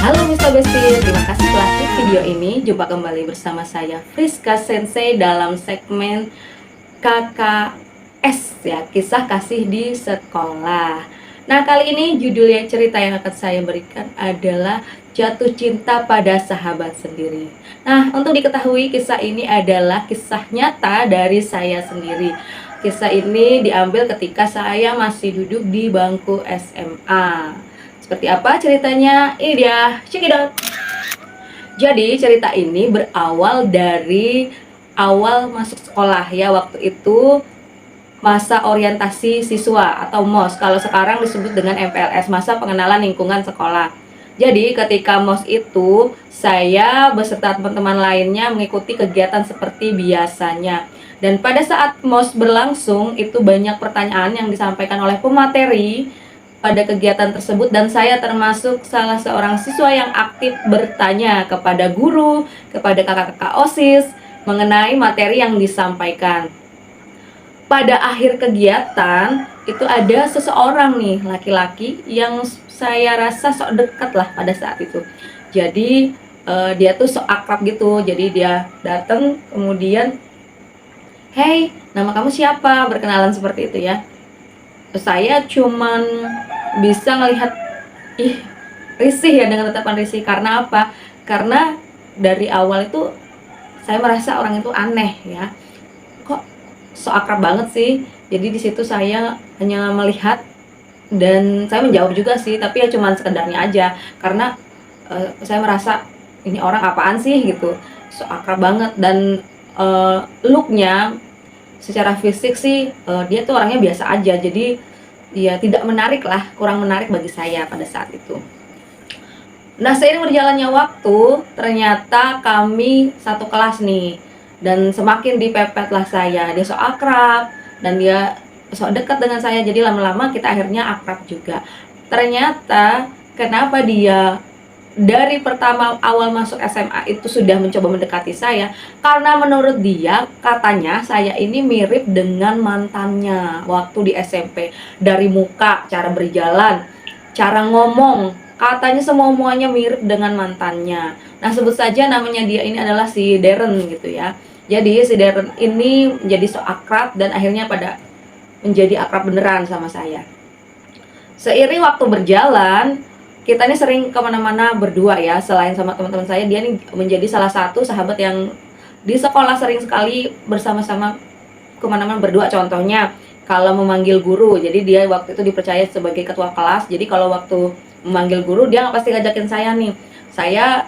Halo Mr. Besti, terima kasih telah klik video ini. Jumpa kembali bersama saya Friska Sensei dalam segmen KKS ya, kisah kasih di sekolah. Nah, kali ini judulnya cerita yang akan saya berikan adalah Jatuh Cinta Pada Sahabat Sendiri. Nah, untuk diketahui kisah ini adalah kisah nyata dari saya sendiri. Kisah ini diambil ketika saya masih duduk di bangku SMA. Seperti apa ceritanya? Ini dia, check it out. Jadi cerita ini berawal dari awal masuk sekolah ya. Waktu itu masa orientasi siswa atau MOS. Kalau sekarang disebut dengan MPLS, masa pengenalan lingkungan sekolah. Jadi ketika MOS itu saya beserta teman-teman lainnya mengikuti kegiatan seperti biasanya. Dan pada saat MOS berlangsung itu banyak pertanyaan yang disampaikan oleh pemateri pada kegiatan tersebut, dan saya termasuk salah seorang siswa yang aktif bertanya kepada guru, kepada kakak-kakak OSIS mengenai materi yang disampaikan. Pada akhir kegiatan itu ada seseorang nih laki-laki yang saya rasa sok dekat lah pada saat itu. Jadi dia tuh sok akrab gitu. Jadi dia datang kemudian, "Hey, nama kamu siapa?" Berkenalan seperti itu ya. Saya cuman bisa ngelihat, ih, risih ya, dengan tatapan risih. Karena apa? Karena dari awal itu saya merasa orang itu aneh ya. Kok so akrab banget sih? Jadi di situ saya hanya melihat dan saya menjawab juga sih, tapi ya cuman sekedarnya aja. Karena saya merasa ini orang apaan sih gitu. So akrab banget, dan looknya secara fisik sih dia tuh orangnya biasa aja. Jadi dia tidak menarik lah, kurang menarik bagi saya pada saat itu. Nah, seiring berjalannya waktu ternyata kami satu kelas nih, dan semakin dipepet lah saya. Dia sok akrab dan dia sok dekat dengan saya, jadi lama-lama kita akhirnya akrab juga. Ternyata kenapa dia dari pertama awal masuk SMA itu sudah mencoba mendekati saya, karena menurut dia katanya saya ini mirip dengan mantannya waktu di SMP. Dari muka, cara berjalan, cara ngomong, katanya semuanya mirip dengan mantannya. Nah, sebut saja namanya dia ini adalah si Darren gitu ya. Jadi si Darren ini menjadi so akrab dan akhirnya pada menjadi akrab beneran sama saya. Seiring waktu berjalan, kita ini sering kemana-mana berdua ya. Selain sama teman-teman saya, dia nih menjadi salah satu sahabat yang di sekolah sering sekali bersama-sama kemana-mana berdua. Contohnya kalau memanggil guru, jadi dia waktu itu dipercaya sebagai ketua kelas. Jadi kalau waktu memanggil guru, dia nggak pasti ngajakin saya nih. Saya,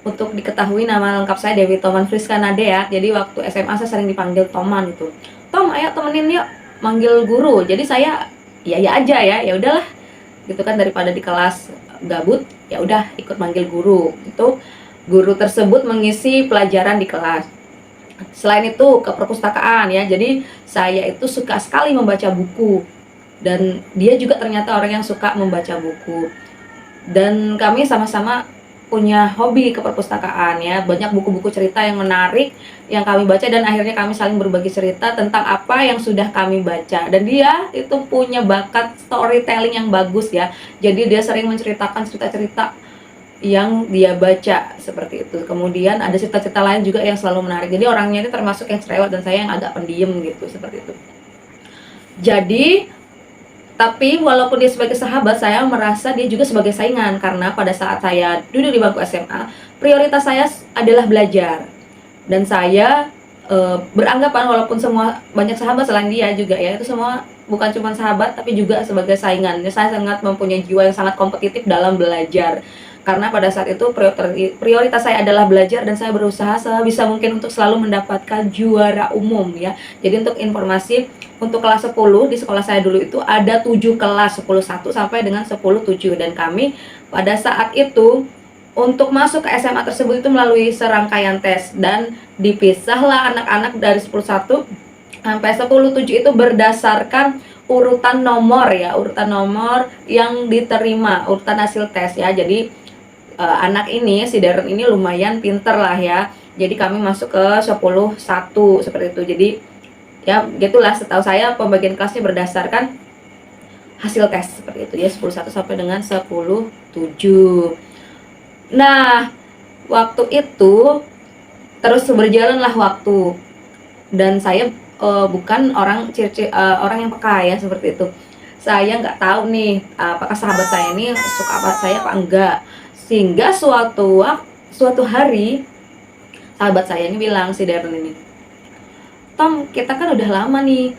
untuk diketahui, nama lengkap saya Dewi Toman Friska Nadea. Jadi waktu SMA saya sering dipanggil Toman itu. Tom, ayo temenin yuk manggil guru. Jadi saya ya aja ya udahlah gitu kan, daripada di kelas gabut, ya udah ikut manggil guru. Itu guru tersebut mengisi pelajaran di kelas. Selain itu ke perpustakaan ya. Jadi saya itu suka sekali membaca buku, dan dia juga ternyata orang yang suka membaca buku. Dan kami sama-sama punya hobi ke perpustakaan ya. Banyak buku-buku cerita yang menarik yang kami baca, dan akhirnya kami saling berbagi cerita tentang apa yang sudah kami baca. Dan dia itu punya bakat storytelling yang bagus ya. Jadi dia sering menceritakan cerita-cerita yang dia baca seperti itu. Kemudian ada cerita-cerita lain juga yang selalu menarik. Jadi orangnya itu termasuk yang cerewet dan saya yang agak pendiam gitu, seperti itu. Jadi tapi walaupun dia sebagai sahabat, saya merasa dia juga sebagai saingan. Karena pada saat saya duduk di bangku SMA, prioritas saya adalah belajar. Dan saya beranggapan walaupun semua banyak sahabat selain dia juga ya, itu semua bukan cuma sahabat tapi juga sebagai saingan. Jadi saya sangat mempunyai jiwa yang sangat kompetitif dalam belajar. Karena pada saat itu prioritas saya adalah belajar, dan saya berusaha sebisa mungkin untuk selalu mendapatkan juara umum ya. Jadi untuk informasi, untuk kelas 10 di sekolah saya dulu itu ada 7 kelas, 10-1 sampai dengan 10-7, dan kami pada saat itu untuk masuk ke SMA tersebut itu melalui serangkaian tes, dan dipisahlah anak-anak dari 10-1 sampai 10-7 itu berdasarkan urutan nomor ya, urutan nomor yang diterima, urutan hasil tes ya. Jadi anak ini, si Darren ini lumayan pinter lah ya. Jadi kami masuk ke 10-1 seperti itu. Jadi ya gitulah, setahu saya pembagian kelasnya berdasarkan hasil tes seperti itu ya, 10-1 sampai dengan 10-7. Nah, waktu itu terus berjalanlah waktu, dan saya bukan orang yang peka ya seperti itu. Saya nggak tahu nih apakah sahabat saya ini suka apa saya apa enggak. Sehingga suatu hari sahabat saya ini bilang, si Darren ini, Tom, kita kan udah lama nih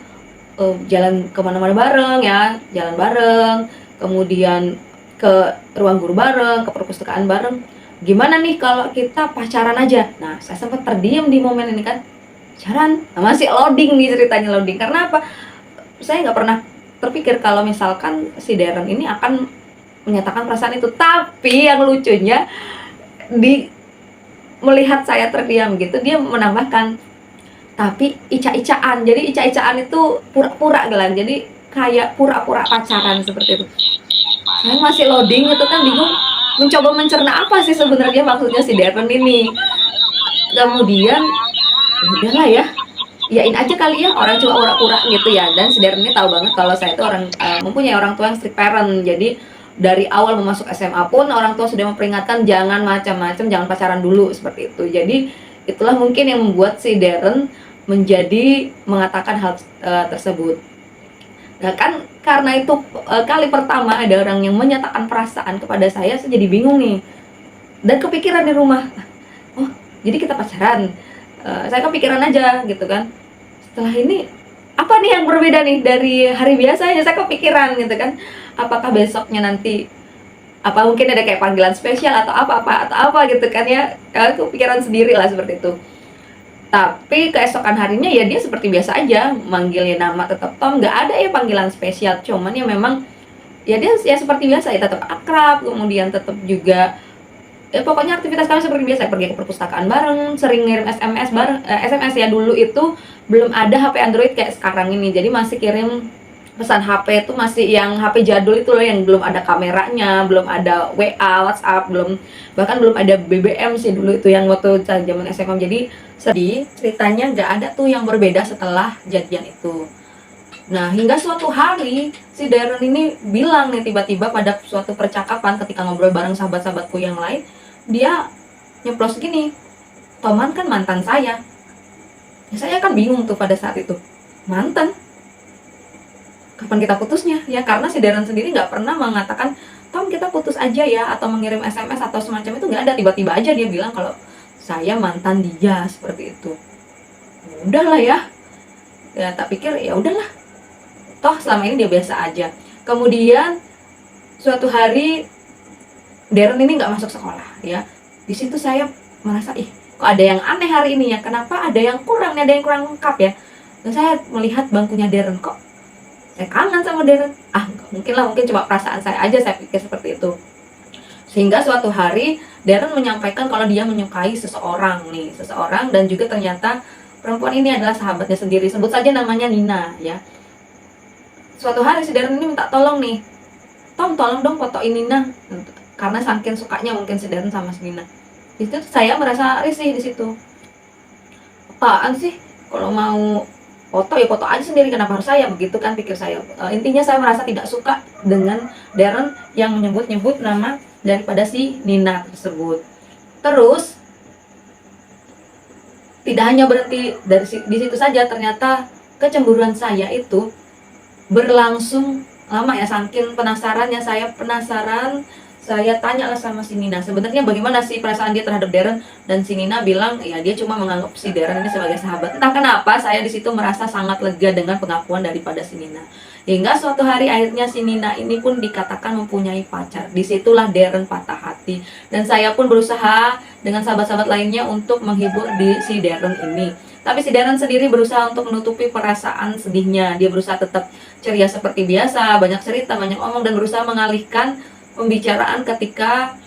jalan kemana-mana bareng ya, jalan bareng, kemudian ke ruang guru bareng, ke perpustakaan bareng. Gimana nih kalau kita pacaran aja? Nah, saya sempat terdiam di momen ini kan. Pacaran? Nah, masih loading nih ceritanya, loading. Karena apa? Saya nggak pernah terpikir kalau misalkan si Darren ini akan menyatakan perasaan itu. Tapi yang lucunya, di melihat saya terdiam gitu, dia menambahkan, tapi ica-icaan. Jadi ica-icaan itu pura-pura gelan, jadi kayak pura-pura pacaran seperti itu. Saya masih loading itu kan, bingung mencoba mencerna apa sih sebenarnya maksudnya si Darren ini. Kemudian ya udahlah ya, iyain aja kali ya, orang cuma pura-pura gitu ya. Dan si Darren ini tahu banget kalau saya itu orang mempunyai orang tua yang strict parent. Jadi dari awal memasuk SMA pun orang tua sudah memperingatkan jangan macam-macam, jangan pacaran dulu seperti itu. Jadi itulah mungkin yang membuat si Darren menjadi mengatakan hal tersebut. Nah kan karena itu kali pertama ada orang yang menyatakan perasaan kepada saya jadi bingung nih. Dan kepikiran di rumah, oh jadi kita pacaran. Saya kepikiran aja gitu kan. Setelah ini apa nih yang berbeda nih dari hari biasanya? Saya kepikiran gitu kan. Apakah besoknya nanti apa mungkin ada kayak panggilan spesial atau apa gitu kan ya. Kepikiran sendiri lah seperti itu. Tapi keesokan harinya ya dia seperti biasa aja, manggilnya nama tetap Tom, nggak ada ya panggilan spesial. Cuman ya memang ya dia ya seperti biasa ya, tetap akrab, kemudian tetap juga ya pokoknya aktivitas kami seperti biasa, pergi ke perpustakaan bareng, sering ngirim SMS bareng. SMS ya, dulu itu belum ada HP Android kayak sekarang ini, jadi masih kirim pesan HP itu masih yang HP jadul itu loh, yang belum ada kameranya, belum ada WA, WhatsApp, bahkan belum ada BBM sih dulu itu yang waktu zaman SMA. Jadi sedih ceritanya nggak ada tuh yang berbeda setelah jadian itu. Nah, hingga suatu hari si Darren ini bilang nih, tiba-tiba pada suatu percakapan ketika ngobrol bareng sahabat-sahabatku yang lain, dia nyeplos gini, Toman kan mantan saya. Ya, saya kan bingung tuh pada saat itu, mantan? Kapan kita putusnya? Ya karena si Darren sendiri nggak pernah mengatakan, Tom kita putus aja ya, atau mengirim SMS atau semacam itu, nggak ada. Tiba-tiba aja dia bilang kalau saya mantan dia seperti itu. Ya udahlah ya, ya tak pikir ya udahlah, toh selama ini dia biasa aja. Kemudian suatu hari Darren ini nggak masuk sekolah ya. Di situ saya merasa, ih kok ada yang aneh hari ini ya, kenapa ada yang kurang, ada yang kurang lengkap ya. Dan saya melihat bangkunya Darren, kok saya kangen sama Darren. Nggak mungkin lah, mungkin cuma perasaan saya aja, saya pikir seperti itu. Sehingga suatu hari Darren menyampaikan kalau dia menyukai seseorang dan juga ternyata perempuan ini adalah sahabatnya sendiri, sebut saja namanya Nina ya. Suatu hari si Darren ini minta tolong nih, Tom tolong dong fotoin Nina, karena saking sukanya mungkin si Darren sama si Nina. Di situ saya merasa risih di situ. Apaan sih, kalau mau foto ya foto aja sendiri, kenapa harus saya, begitu kan pikir saya. Intinya saya merasa tidak suka dengan Darren yang menyebut-nyebut nama daripada si Nina tersebut. Terus tidak hanya berhenti di situ saja, ternyata kecemburuan saya itu berlangsung lama ya. Saking penasarannya, saya tanya lah sama si Nina, sebenarnya bagaimana sih perasaan dia terhadap Darren. Dan si Nina bilang ya dia cuma menganggap si Darren ini sebagai sahabat. Entah kenapa saya di situ merasa sangat lega dengan pengakuan daripada si Nina. Hingga suatu hari akhirnya si Nina ini pun dikatakan mempunyai pacar. Disitulah Darren patah hati, dan saya pun berusaha dengan sahabat-sahabat lainnya untuk menghibur si Darren ini. Tapi si Darren sendiri berusaha untuk menutupi perasaan sedihnya. Dia berusaha tetap ceria seperti biasa, banyak cerita, banyak omong, dan berusaha mengalihkan pembicaraan ketika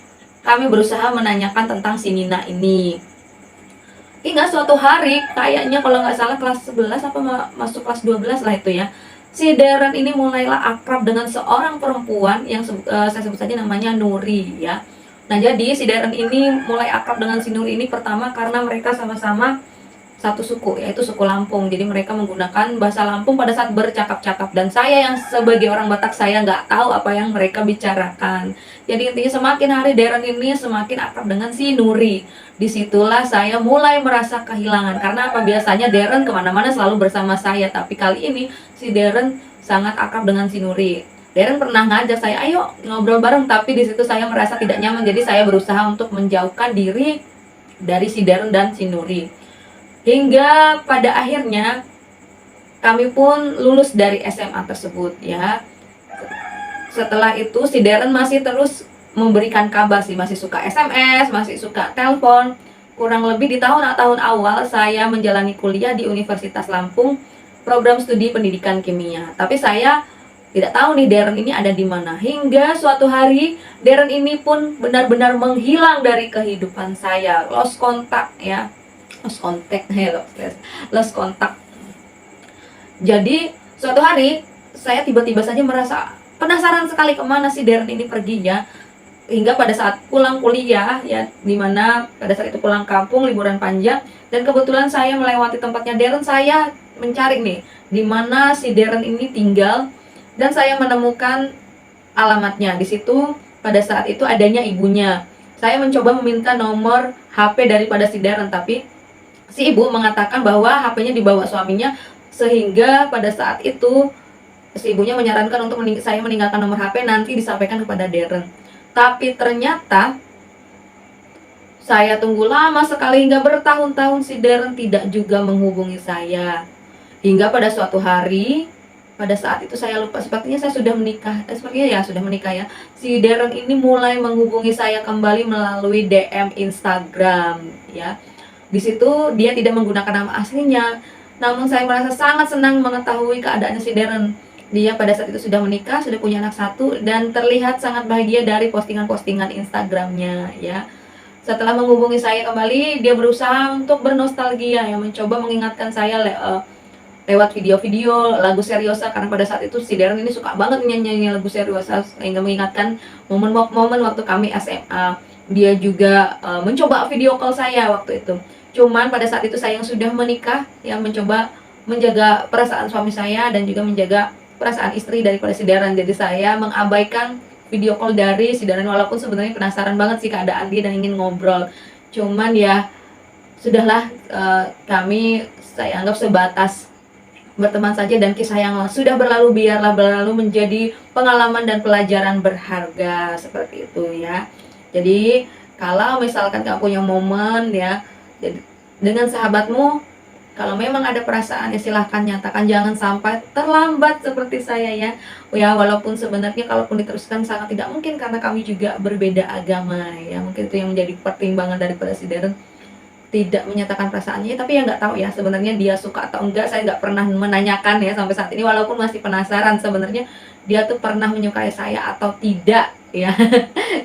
kami berusaha menanyakan tentang si Nina ini. Hingga suatu hari, kayaknya kalau nggak salah kelas 11 apa masuk kelas 12 lah itu ya, si Darren ini mulailah akrab dengan seorang perempuan yang saya sebut saja namanya Nuri ya. Nah jadi si Darren ini mulai akrab dengan si Nuri ini pertama karena mereka sama-sama satu suku, yaitu suku Lampung. Jadi mereka menggunakan bahasa Lampung pada saat bercakap-cakap, dan saya yang sebagai orang Batak, saya nggak tahu apa yang mereka bicarakan. Jadi intinya semakin hari Darren ini semakin akrab dengan si Nuri. Disitulah saya mulai merasa kehilangan, karena apa, biasanya Darren kemana-mana selalu bersama saya, tapi kali ini si Darren sangat akrab dengan si Nuri. Darren pernah ngajak saya, ayo ngobrol bareng, tapi di situ saya merasa tidak nyaman. Jadi saya berusaha untuk menjauhkan diri dari si Darren dan si Nuri. Hingga pada akhirnya kami pun lulus dari SMA tersebut ya. Setelah itu si Darren masih terus memberikan kabar sih, masih suka SMS, masih suka telepon. Kurang lebih di tahun-tahun awal saya menjalani kuliah di Universitas Lampung, program studi pendidikan kimia. Tapi saya tidak tahu nih Darren ini ada di mana. Hingga suatu hari Darren ini pun benar-benar menghilang dari kehidupan saya, lost kontak ya. Lost kontak. Jadi suatu hari saya tiba-tiba saja merasa penasaran sekali kemana si Darren ini pergi ya. Hingga pada saat pulang kuliah ya, dimana pada saat itu pulang kampung liburan panjang, dan kebetulan saya melewati tempatnya Darren, saya mencari nih di mana si Darren ini tinggal, dan saya menemukan alamatnya. Di situ pada saat itu adanya ibunya. Saya mencoba meminta nomor HP daripada si Darren, tapi si ibu mengatakan bahwa HP-nya dibawa suaminya, sehingga pada saat itu si ibunya menyarankan untuk saya meninggalkan nomor HP, nanti disampaikan kepada Darren. Tapi ternyata saya tunggu lama sekali, hingga bertahun-tahun si Darren tidak juga menghubungi saya. Hingga pada suatu hari, pada saat itu saya lupa, sepertinya saya sudah menikah, sepertinya ya sudah menikah ya. Si Darren ini mulai menghubungi saya kembali melalui DM Instagram ya. Di situ dia tidak menggunakan nama aslinya, namun saya merasa sangat senang mengetahui keadaannya si Darren. Dia pada saat itu sudah menikah, sudah punya anak satu, dan terlihat sangat bahagia dari postingan-postingan Instagramnya ya. Setelah menghubungi saya kembali, dia berusaha untuk bernostalgia ya, mencoba mengingatkan saya lewat video-video lagu Seriosa, karena pada saat itu si Darren ini suka banget nyanyi lagu Seriosa, sehingga mengingatkan momen-momen waktu kami SMA. Dia juga mencoba video call saya waktu itu. Cuman pada saat itu saya yang sudah menikah ya, mencoba menjaga perasaan suami saya dan juga menjaga perasaan istri daripada si Darren. Jadi saya mengabaikan video call dari si Darren, walaupun sebenarnya penasaran banget sih keadaan dia dan ingin ngobrol. Cuman ya sudahlah, saya anggap sebatas berteman saja, dan kisah yang sudah berlalu biarlah berlalu, menjadi pengalaman dan pelajaran berharga seperti itu ya. Jadi kalau misalkan kamu punya momen ya, jadi dengan sahabatmu, kalau memang ada perasaan ya silahkan nyatakan, jangan sampai terlambat seperti saya ya. Ya walaupun sebenarnya kalaupun diteruskan sangat tidak mungkin, karena kami juga berbeda agama ya. Mungkin itu yang menjadi pertimbangan daripada si Darren tidak menyatakan perasaannya, tapi ya nggak tahu ya sebenarnya dia suka atau enggak. Saya nggak pernah menanyakan ya sampai saat ini, walaupun masih penasaran sebenarnya dia tuh pernah menyukai saya atau tidak ya.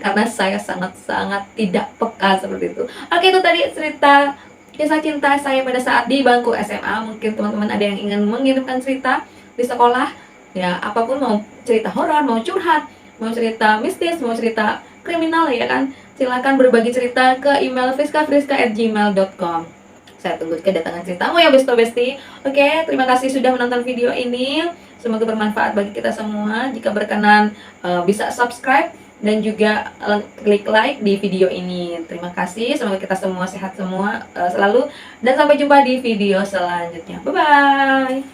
Karena saya sangat-sangat tidak peka seperti itu. Oke, itu tadi cerita kisah cinta saya pada saat di bangku SMA. Mungkin teman-teman ada yang ingin mengirimkan cerita di sekolah ya, apapun, mau cerita horor, mau curhat, mau cerita mistis, mau cerita kriminal ya kan, silakan berbagi cerita ke email friska@gmail.com. Saya tunggu kedatangan ceritamu ya Besto Besti. Oke, terima kasih sudah menonton video ini. Semoga bermanfaat bagi kita semua. Jika berkenan bisa subscribe dan juga klik like di video ini. Terima kasih. Semoga kita semua sehat semua selalu, dan sampai jumpa di video selanjutnya. Bye bye.